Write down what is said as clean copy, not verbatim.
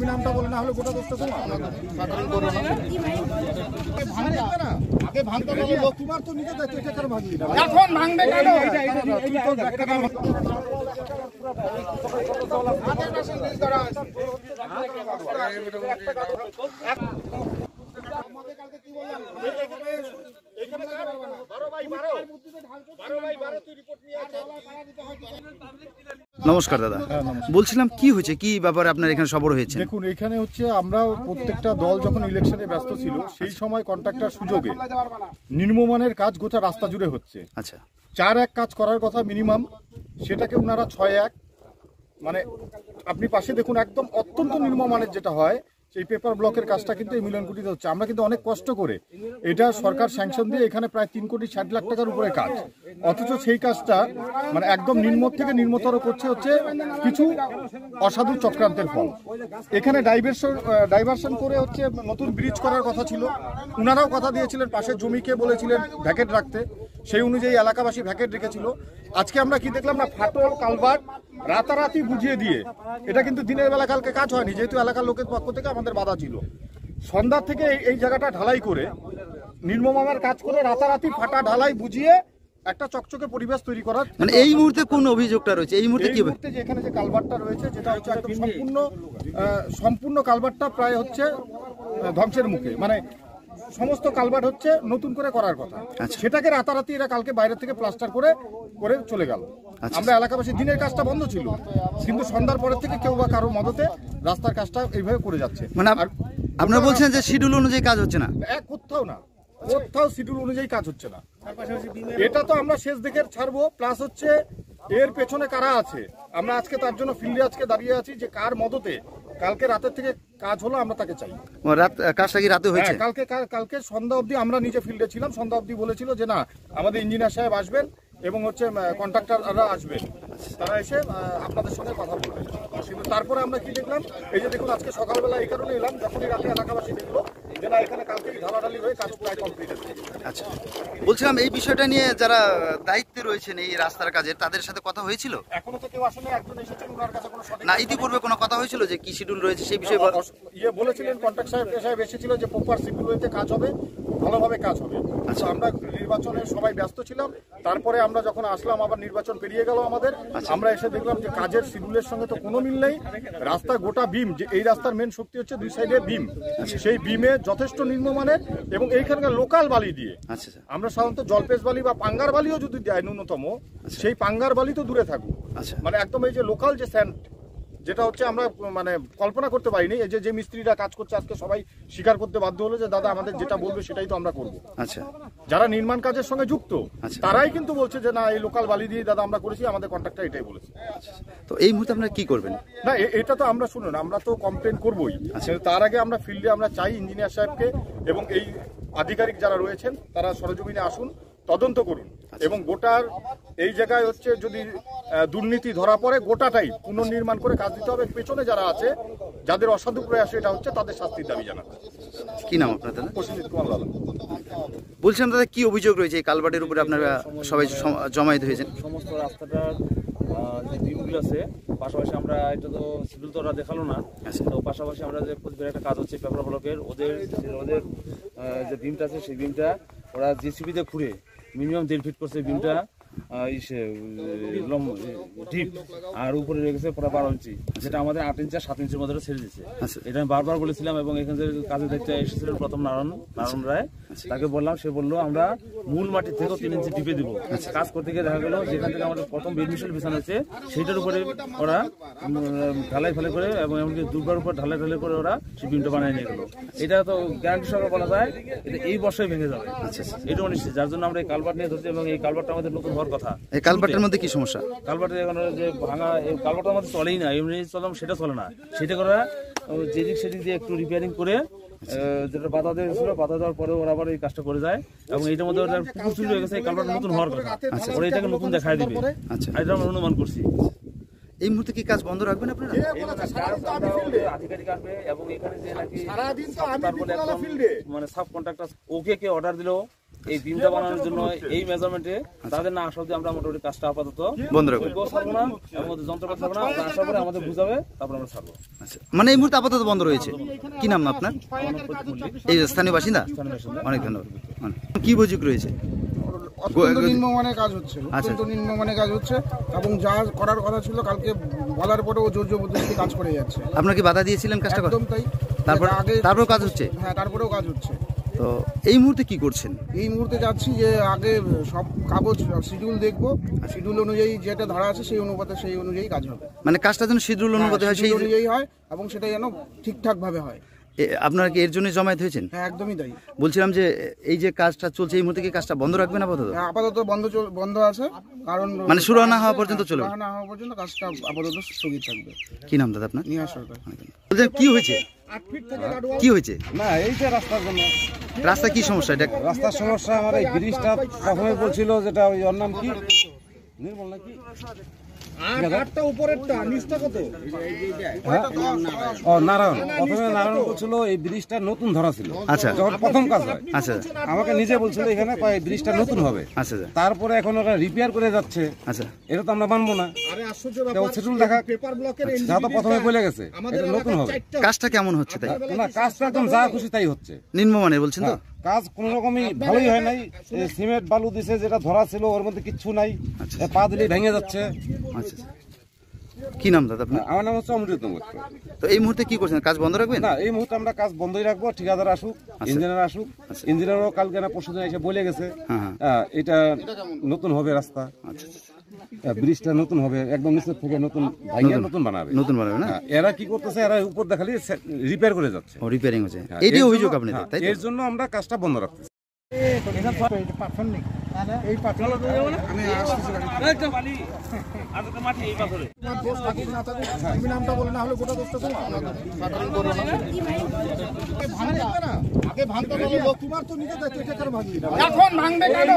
নামটা বলে না হলে গোটা দোষটা তোমার তো নিজে এখন ভাঙবে নমস্কার দাদা, বলছিলাম কি হয়েছে, কি ব্যাপারে আপনার এখানে সফর হয়েছে? দেখুন, এখানে হচ্ছে আমরা প্রত্যেকটা দল যখন ইলেকশনে ব্যস্ত ছিল সেই সময় কন্ট্রাক্টর সুযোগে নিম্নমানের কাজ গোটা রাস্তা জুড়ে হচ্ছে। আচ্ছা, 4-1 কাজ করার কথা মিনিমাম, সেটাকে ওনারা 6-1, মানে আপনি পাশে দেখুন একদম অত্যন্ত নিম্নমানের যেটা হয় সেই পেপার ব্লকের কাজটা কিন্তু এই মিলনকুটিতে হচ্ছে। আমরা কিন্তু অনেক কষ্ট করে এটা সরকার স্যাংশন দিয়ে এখানে প্রায় 3,60,00,000 টাকার উপরে কাজ, অথচ সেই কাজটা মানে একদম নিম্ন থেকে নিম্নতর করছে হচ্ছে কিছু অসাধু চক্রান্তের ফল। এখানে ডাইভারশন করে হচ্ছে নতুন ব্রিজ করার কথা ছিল, ওনারাও কথা দিয়েছিলেন পাশের জমিকে বলেছিলেন ভ্যাকেট রাখতে, সেই অনুযায়ী এলাকাবাসী ভ্যাকেট রেখেছিল। আজকে আমরা কি দেখলাম না, ফাটল কালভার্ট রাতারাতি বুঝিয়ে দিয়ে, এটা কিন্তু দিনের বেলা কালকে কাজ হয়নি, যেহেতু এলাকার লোকের পক্ষ থেকে আমাদের বাধা ছিল। সন্ধ্যা থেকে এই জায়গাটা ঢালাই করে নির্মমামের কাজ করে রাতারাতি ফাটা ঢালাই বুঝিয়ে একটা চকচকে পরিবেশ তৈরি করার, মানে এই মুহূর্তে কোন অভিযোগটা রয়েছে? এই মুহূর্তে কি যে এখানে যে কালভার্টটা রয়েছে যেটা হচ্ছে একদম সম্পূর্ণ কালভার্টটা প্রায় হচ্ছে ধ্বংসের মুখে, মানে সমস্ত কালভার্ট হচ্ছে নতুন করে করার কথা, সেটাকে রাতারাতি এরা কালকে বাইরে থেকে প্লাস্টার করে চলে গেল। আমরা এলাকাবাসী দিনের কাজটা বন্ধ ছিল, কিন্তু সন্ধ্যার পরের থেকে কেউ বা কারোর মদতে রাস্তার কাজটা এইভাবে করে যাচ্ছে। মানে আপনারা বলছেন যে শিডিউল অনুযায়ী কাজ হচ্ছে না? কোথাও শিডিউল অনুযায়ী কাজ হচ্ছে না। এটা তো আমরা শেষ দিকে ছাড়বো, প্লাস হচ্ছে এর পেছনে কারা আছে আমরা আজকে তার জন্য ফিল্ডে আজকে দাঁড়িয়ে আছি, যে কার মদতে কালকে রাতের থেকে কাজ হলো আমরা তাকে চাই। কাজটা কি রাতে হয়েছে? কালকে সন্ধ্যা অবধি আমরা নিজে ফিল্ডে ছিলাম, সন্ধ্যা অবধি বলেছিল যে না আমাদের ইঞ্জিনিয়ার সাহেব আসবেন এবং হচ্ছে কন্ট্রাক্টররা আসবেন, তারা এসে আপনাদের সঙ্গে কথা বলবেন। কিন্তু তারপরে আমরা কি দেখলাম, এই যে দেখুন আজকে সকালবেলা এই কারণে এলাম, যখনই রাতে এলাকাবাসী দেখলো যে না এখানে কালকে ঢালাঢালি হয়ে কাজ প্রায় কমপ্লিট আছে। আচ্ছা, বলছিলাম এই বিষয়টা নিয়ে যারা দায়িত্বে রয়েছেন এই রাস্তার কাজের, তাদের সাথে কথা হয়েছিল? এখনো তো কেউ আসলে একজন এসেছেন, ওনার কাছে কোনো সঠিক না, ইতিপূর্বে কোনো কথা হয়েছিল যে কি শিডিউল রয়েছে সেই বিষয়ে? বলেছিলেন কন্ট্রাক্ট সাহেব এসেছিল যে প্রপার শিডিউল হয়েছে, কাজ হবে, ভালোভাবে কাজ হবে। আচ্ছা, আমরা নির্বাচনে সবাই ব্যস্ত ছিলাম, তারপরে আমরা যখন আসলাম আবার নির্বাচন পেরিয়ে গেল আমাদের, আমরা এসে দেখলাম যে কাজের শিডিউলের সঙ্গে তো কোনো মিল নেই। রাস্তা গোটা বিম, যে এই রাস্তার মেন শক্তি হচ্ছে দুই সাইডে বিম, সেই বিমে যথেষ্ট নিম্নমানের এবং এইখানকার লোকাল বালি দিয়ে, আমরা সাধারণত জলপেশ বালি বা পাঙ্গার বালিও যদি দেয় ন্যূনতম, সেই পাঙ্গার বালি তো দূরে থাকুক, মানে একদম এই যে লোকাল যে স্যান্ড, যেটা হচ্ছে আমরা মানে কল্পনা করতে পারিনি। এই যে মিস্ত্রিরা কাজ করছে আজকে সবাই স্বীকার করতে বাধ্য হলো যে দাদা আমাদের যেটা বলবে সেটাই তো আমরা করবো। আচ্ছা, যারা নির্মাণ কাজের সঙ্গে যুক্ত তারাই কিন্তু বলছে যে না এই লোকাল বালি দিয়ে দাদা আমরা করেছি, আমাদের কন্ট্রাক্টর এটাই বলেছে। তো এই মুহূর্তে আপনারা কি করবেন? না, এটা তো আমরা শুনুন, আমরা তো কমপ্লেন করবোই, তার আগে আমরা ফিল্ডে আমরা চাই ইঞ্জিনিয়ার সাহেবকে এবং এই আধিকারিক যারা রয়েছেন তারা সরজমিনে আসুন, তদন্ত করুন এবং গোটার এই জায়গায় হচ্ছে যদি দুর্নীতি ধরা পড়ে গোটাটাই পুনর্নির্মাণ করে কাজ দিতে হবে। পেছনে যারা আছে যাদের অসাধু প্রয়াস এটা হচ্ছে তাদের শাস্তির দাবি জানাতে। কি নাম আপনার দাদা? প্রসেনজিৎ কুমার লালা। বলছিলাম দাদা কি অভিযোগ রয়েছে এই কালভার্টের উপরে আপনারা সবাই জমায়েত হয়েছেন? সমস্ত রাস্তাটার যে বিমগুলো আছে, পাশাপাশি আমরা এটা তো শিডিউল তো ওরা দেখালো না, তো পাশাপাশি আমরা যে প্রতিবার একটা কাজ হচ্ছে পেপার ব্লকের, ওদের যে বিমটা আছে সেই বিমটা ওরা জেসিবিতে খুঁড়ে মিনিমাম 1.5 ফিট করছে বিমটা ডিপ, আর উপরে রেখেছে প্রায় 12 ইঞ্চি, যেটা আমাদের 8 ইঞ্চি আর 7 ইঞ্চির মধ্যে ছেড়ে দিচ্ছে। এটা আমি বারবার বলেছিলাম এবং এখানে যে কাজে দেখতে এসেছিলেন প্রথম নারায়ণ রায়, তাকে বললাম, সে বললো আমরা মূল মাটির থেকেও 3 ইঞ্চি ডিপে দিব। কাজ করতে গিয়ে দেখা গেল যেখান থেকে আমাদের প্রথম বেডমিশন বিছানো হয়েছে সেইটার উপরে ওরা ঢালাই ফেলে করে এবং এমনকি দুর্গার উপর ঢালাই করে ওরা সেই বিমটা বানিয়ে নিয়ে গেলো। এটা তো গ্যারান্টি সহকারে বলা যায় এটা এই বর্ষায় ভেঙে যাবে, এটা অনিশ্চিত, যার জন্য আমরা এই কালভার্ট নিয়ে ধরছি এবং এই কালভার্টটা আমাদের নতুন হওয়ার কথা। এই কালভার্টের মধ্যে কি সমস্যা? কালভার্টের এখন যে ভাঙা, এই কালভার্টের মধ্যে চলেই না, এমনি চললাম সেটা চলে না, সেটা করা যেদিক সেদিক দিয়ে একটু রিপেয়ারিং করে যেটা বাধা দিয়েছিল, বাধা দেওয়ার পরে ওরা আবার এই কাজটা করে যায় এবং এইটার মধ্যে ওরা পুকুর চুরি হয়ে গেছে, এই কালভার্ট নতুন হওয়ার কথা। ওরা এটাকে নতুন দেখাই দিবে, আচ্ছা, এটা আমরা অনুমান করছি। এই মুহূর্তে কি কাজ বন্ধ রাখবেন আপনারা? আধিকারিক আসবে এবং এখানে যে নাকি সারাদিন তো আমি তারপরে বিকেলবেলা ফিল্ডে মানে সাব কন্ট্রাক্টর ওকে কে অর্ডার দিল এই বিমটা বানানোর জন্য এই মেজারমেন্টে, তাদের না আসা অবধি আমরা মোটামুটি কাজটা আপাতত বন্ধ রাখবেন। ওইকেও ছাড়বো না এবং ওদের যন্ত্রপাতি থাকবে না, ওরা আসার পরে আমাদের বুঝাবে, তারপর আমরা ছাড়বো। আচ্ছা, মানে এই মুহূর্তে আপাতত বন্ধ রয়েছে। কি নাম আপনার? এই স্থানীয় বাসিন্দা? অনেক ধন্যবাদ। কি অভিযোগ রয়েছে? অত্যন্ত নিম্নমানের কাজ হচ্ছে, অত্যন্ত নিম্নমানের কাজ হচ্ছে এবং যা করার কথা ছিল কালকে বলার পরেও জোর জবরদস্তি কাজ করে যাচ্ছে। আপনারা কি বাধা দিয়েছিলেন কাজটা করার? একদম তাই। তারপর কাজ হচ্ছে? হ্যাঁ, তারপরেও কাজ হচ্ছে। তো এই মুহূর্তে কি করছেন? এই মুহূর্তে যাচ্ছি যে আগে সব কাগজ শিডিউল দেখবো, শিডিউল অনুযায়ী যেটা ধরা আছে সেই অনুযায়ী কাজ হবে। মানে কাজটা যেন শিডিউল অনুপাতে হয়, সেই শিডিউল অনুযায়ী হয় এবং সেটা যেন ঠিকঠাক ভাবে হয়। আপনারা কি এর জন্য জমায়েত হয়েছেন? হ্যাঁ, একদমই তাই। বলছিলাম যে এই যে কাজটা চলছে এই মুহূর্তে কি কাজটা বন্ধ রাখবেন আপাতত? হ্যাঁ, আপাতত বন্ধ আছে, কারণ মানে শুরু না হওয়া পর্যন্ত চলবে? না হওয়া পর্যন্ত কাজটা আপাতত স্থগিত থাকবে। কি নাম দাদা আপনার? নিহার সরকার। বলছেন কি হয়েছে? কি হয়েছে? না, এই যে রাস্তার জন্য। রাস্তা কি সমস্যা? এটা রাস্তার সমস্যা, আমার এই ব্রিজটা প্রথমে বলছিল যেটা ওই ওর নাম কি নির্মল নাকি, ও নারায়ণ, প্রথমে নারায়ণ বলছিল এই ব্রিজটা নতুন ধরা ছিল। আচ্ছা, যখন প্রথম কাজ হয় আচ্ছা, আমাকে নিজে বলছিল এখানে এই ব্রিজটা নতুন হবে। আচ্ছা, তারপরে এখন ওরা রিপেয়ার করে যাচ্ছে। আচ্ছা, এটা তো আমরা মানবো না। যা তো প্রথমে বলে গেছে এটা নতুন হবে। কাজটা কেমন হচ্ছে তাই? না, কাজটা একদম যা খুশি তাই হচ্ছে। নিম্নমানের বলছেন তো? কাজ কোন রকমই ভালোই হয় নাই। সিমেন্ট বালু দিছে, যেটা ধরা ছিল ওর মধ্যে কিচ্ছু নাই, পা দিলেই ভেঙে যাচ্ছে। আচ্ছা, কি নাম দাদা আপনার? আমার নাম হচ্ছে অমৃত মিত্র। তো এই মুহূর্তে কি করছেন? কাজ বন্ধ রাখবেন? না, এই মুহূর্তে আমরা কাজ বন্ধই রাখবো। ঠিকাদার আসুক, ইঞ্জিনিয়ার আসুক। ইঞ্জিনিয়ারও কালকে না পরশুদিন এসে বলে গেছে এটা নতুন হবে রাস্তা, ব্রিজটা নতুন হবে, একদম নিচের থেকে নতুন নতুন বানাবে। নতুন বানাবে না? এরা কি করতেছে, এরা উপর দেখালি রিপেয়ার করে যাচ্ছে। রিপেয়ারিং হচ্ছে, এইটাই অভিযোগ আপনাদের, তাই? এর জন্য আমরা কাজটা বন্ধ রাখতেছি। এখন ভাঙবে কেন?